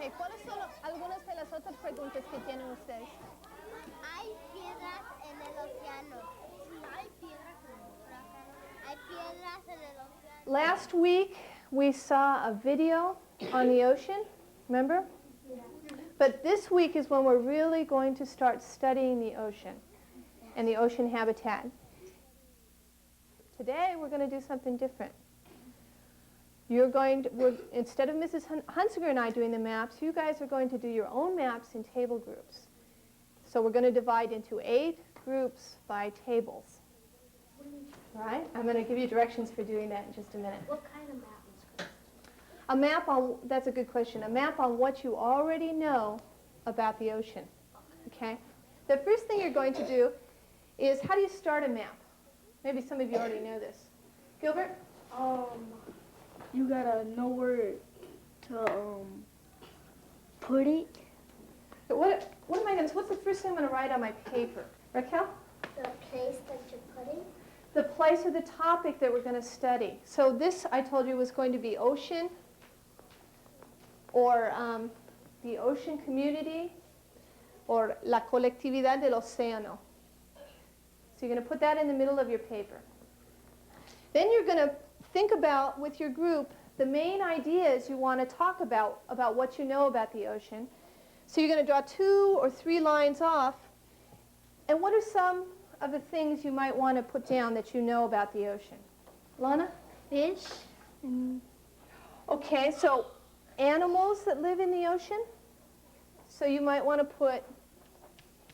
Ok, ¿cuáles son algunas de las otras preguntas que tienen ustedes? Hay piedras en el océano. Sí, hay piedras en el océano. Hay piedras en el océano. Last week we saw a video on the ocean, remember? Yeah. But this week is when we're really going to start studying the ocean and the ocean habitat. Today we're going to do something different. Instead of Mrs. Hunsinger and I doing the maps, you guys are going to do your own maps in table groups. So we're going to divide into 8 groups by tables. All right? I'm going to give you directions for doing that in just a minute. What kind of map is this? A map on, that's a good question, a map on what you already know about the ocean. Okay? The first thing you're going to do is, how do you start a map? Maybe some of you already know this. Gilbert? You gotta know where to put it. What am I going to, what's the first thing I'm going to write on my paper? Raquel? The place that you're putting? The place or the topic that we're going to study. So this, I told you, was going to be ocean, or the ocean community, or la colectividad del océano. So you're going to put that in the middle of your paper. Then you're going to think about, with your group, the main ideas you want to talk about what you know about the ocean. So you're going to draw 2 or 3 lines off. And what are some of the things you might want to put down that you know about the ocean? Lana? Fish. Okay, so animals that live in the ocean. So you might want to put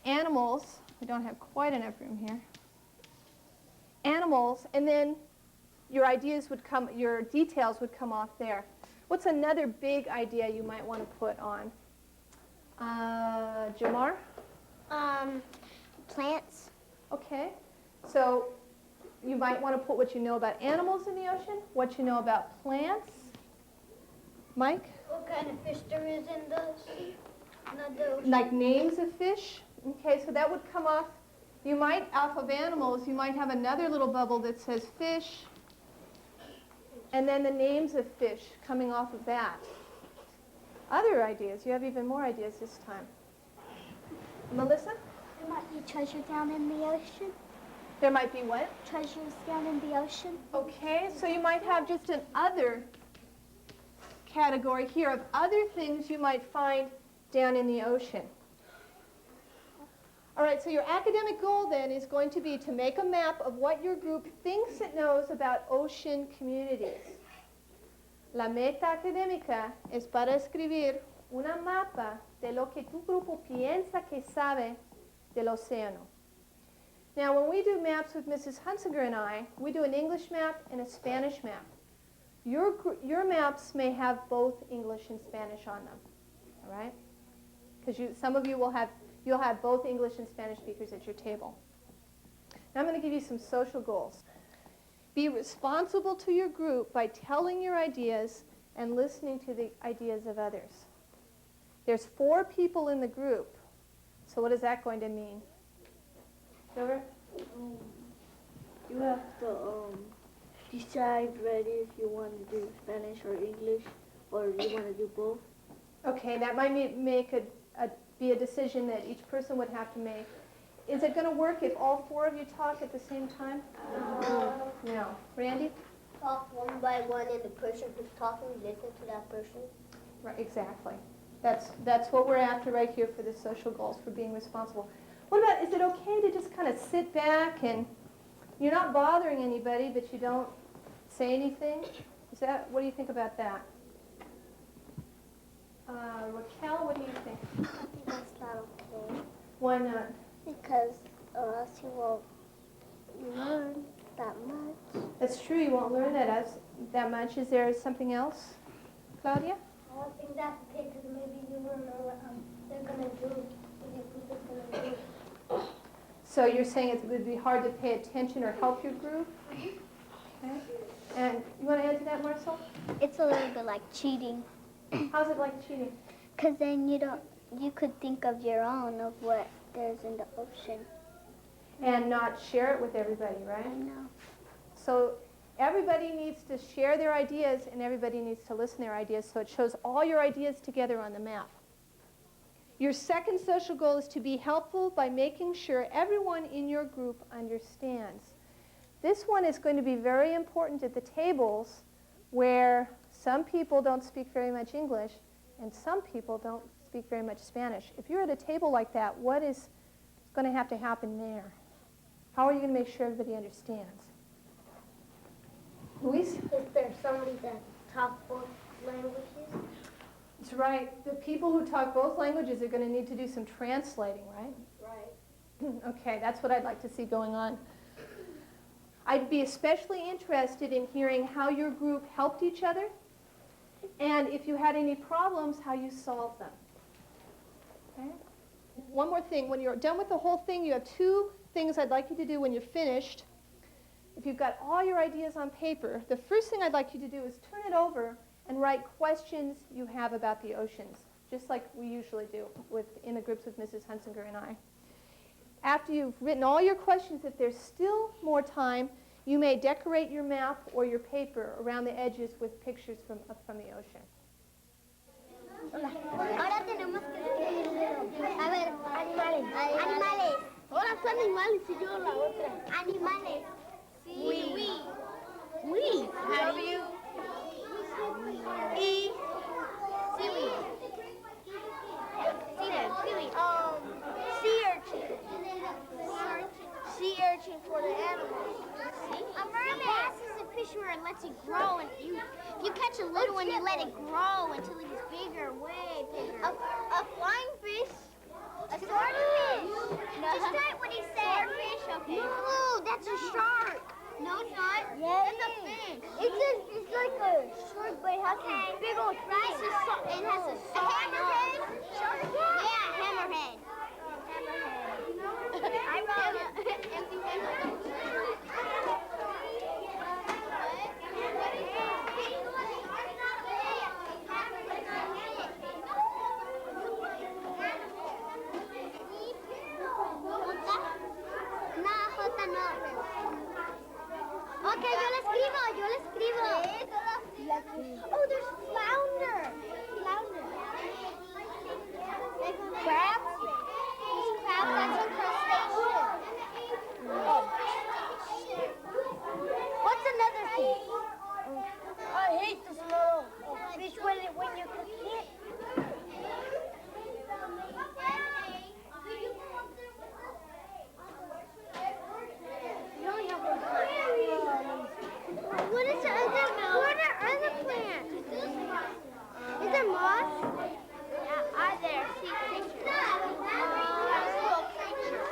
animals. We don't have quite enough room here. Animals, and then your details would come off there. What's another big idea you might want to put on? Jamar? Plants. Okay, so you might want to put what you know about animals in the ocean, what you know about plants. Mike? What kind of fish there is in the sea? Not the ocean. Like names of fish. Okay, so that would come off. You might, off of animals, you might have another little bubble that says fish, and then the names of fish coming off of that. Other ideas, you have even more ideas this time. Melissa? There might be treasure down in the ocean. There might be what? Treasures down in the ocean. Okay, so you might have just an other category here of other things you might find down in the ocean. All right, so your academic goal then is going to be to make a map of what your group thinks it knows about ocean communities. La meta académica es para escribir una mapa de lo que tu grupo piensa que sabe del océano. Now, when we do maps with Mrs. Hunsinger and I, we do an English map and a Spanish map. Your maps may have both English and Spanish on them, all right? Because some of you you'll have both English and Spanish speakers at your table. Now I'm going to give you some social goals. Be responsible to your group by telling your ideas and listening to the ideas of others. There's 4 people in the group, so what is that going to mean? Silver? You have to decide ready if you want to do Spanish or English, or you want to do both. Okay, that might be a decision that each person would have to make. Is it going to work if all 4 of you talk at the same time? No. Randy? Talk one by one, and the person who's talking, listen to that person. Right, exactly. That's what we're after right here for the social goals, for being responsible. What about, is it okay to just kind of sit back and you're not bothering anybody, but you don't say anything? What do you think about that? Raquel, what do you think? I think that's not okay. Why not? Because or else you won't learn that much. That's true, you won't learn that much. Is there something else, Claudia? I don't think that's okay, because maybe you won't know what they're going to do, what your group is going to do. So you're saying it would be hard to pay attention or help your group? Okay. And you want to add to that, Marcel? It's a little bit like cheating. How's it like cheating? Because then you could think of your own of what there's in the ocean. And not share it with everybody, right? I know. So Everybody needs to share their ideas, and everybody needs to listen to their ideas, so it shows all your ideas together on the map. Your second social goal is to be helpful by making sure everyone in your group understands. This one is going to be very important at the tables where some people don't speak very much English and some people don't speak very much Spanish. If you're at a table like that, what is going to have to happen there? How are you going to make sure everybody understands? Luis? Is there somebody that talks both languages? That's right. The people who talk both languages are going to need to do some translating, right? Right. Okay, that's what I'd like to see going on. I'd be especially interested in hearing how your group helped each other, and if you had any problems, how you solved them. Okay? One more thing. When you're done with the whole thing, you have two things I'd like you to do when you're finished. If you've got all your ideas on paper, the first thing I'd like you to do is turn it over and write questions you have about the oceans, just like we usually do in the groups with Mrs. Hunsinger and I. After you've written all your questions, if there's still more time, you may decorate your map or your paper around the edges with pictures from the ocean. Ahora tenemos que a ver, animales. Animales. Ahora son animales y yo la otra. Animales. Sí. We. W. E. Seaweed. Seaweed. Sea urchin. Sea urchin for the animals. A merman. Bass is a fish where it lets it grow, and you catch a little one, you let it grow until it gets bigger, way bigger. A flying fish. A swordfish. No. Just try what he said. Swordfish, okay. No, that's a shark. No, it's not. Yeah, it's a fish. It's like a shark, but it has a big old fin. It has a hammerhead. Yeah, hammerhead. I wrote it. Empty hammerhead. Okay, yo le escribo. Oh, there's flounder. Crabs? There's crabs, that's a crustacean. What's another thing? I hate the smell of fish when you cook it. What is the other plant? Is there moss? Yeah, are there sea creatures? Little creatures.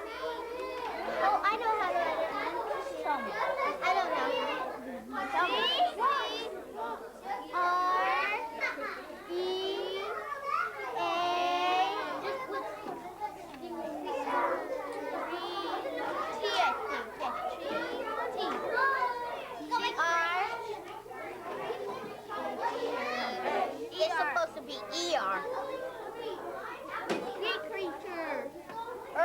Oh, I know how to write it. Tell me. I don't know. Tell me. E-R. Sea creature. Oh,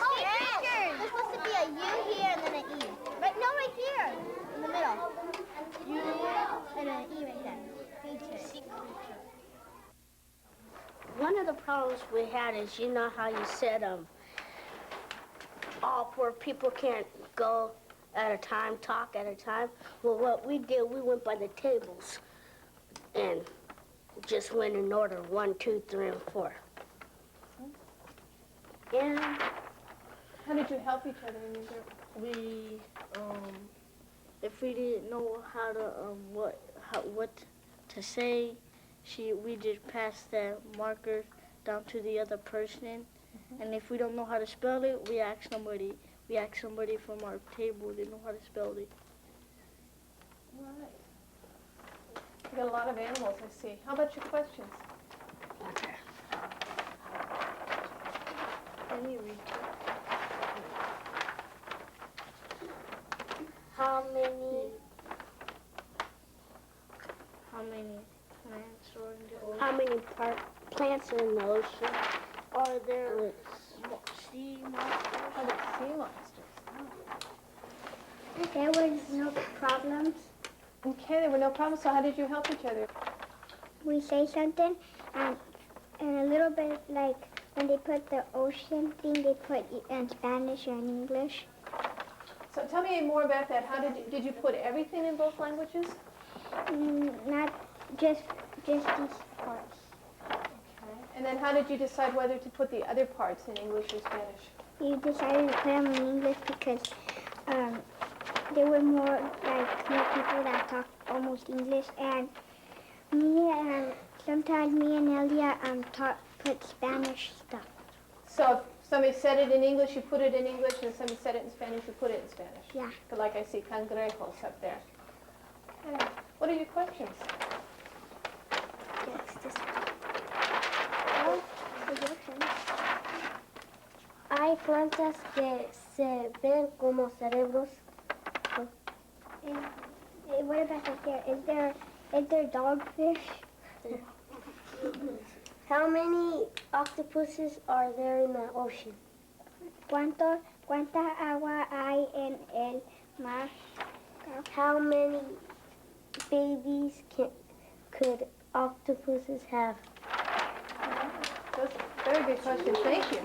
creatures. There's supposed to be a U here and then an E. Right here. In the middle. U and an E right there. Creature. One of the problems we had is, you know how you said off where people can't go at a time, talk at a time? Well, what we did, we went by the tables and just went in order, 1, 2, 3, and 4. And How did you help each other in your group? we, if we didn't know how to, what to say, we just pass the marker down to the other person. And if we don't know how to spell it, we ask somebody from our table, they know how to spell it. Right. You got a lot of animals, I see. How about your questions? Okay. Let me read it. How many plants are in the ocean? How many plants are in the ocean? Are there sea monsters? How about sea monsters? There was no problems. Okay, there were no problems, so how did you help each other? We say something, and a little bit like when they put the ocean thing, they put it in Spanish or in English. So tell me more about that. How did you put everything in both languages? Not just these parts. Okay. And then how did you decide whether to put the other parts in English or Spanish? We decided to put them in English because there were more people that talked almost English, and sometimes me and Elia put Spanish stuff. So if somebody said it in English, you put it in English, and if somebody said it in Spanish, you put it in Spanish. Yeah. But like I see cangrejos up there. Okay. What are your questions? Yes, this one. Hay plantas que se ven como cerebros. What about up there? Is there dogfish? How many octopuses are there in the ocean? ¿Cuánta agua hay en el mar? How many babies could octopuses have? That's a very good question. Thank you.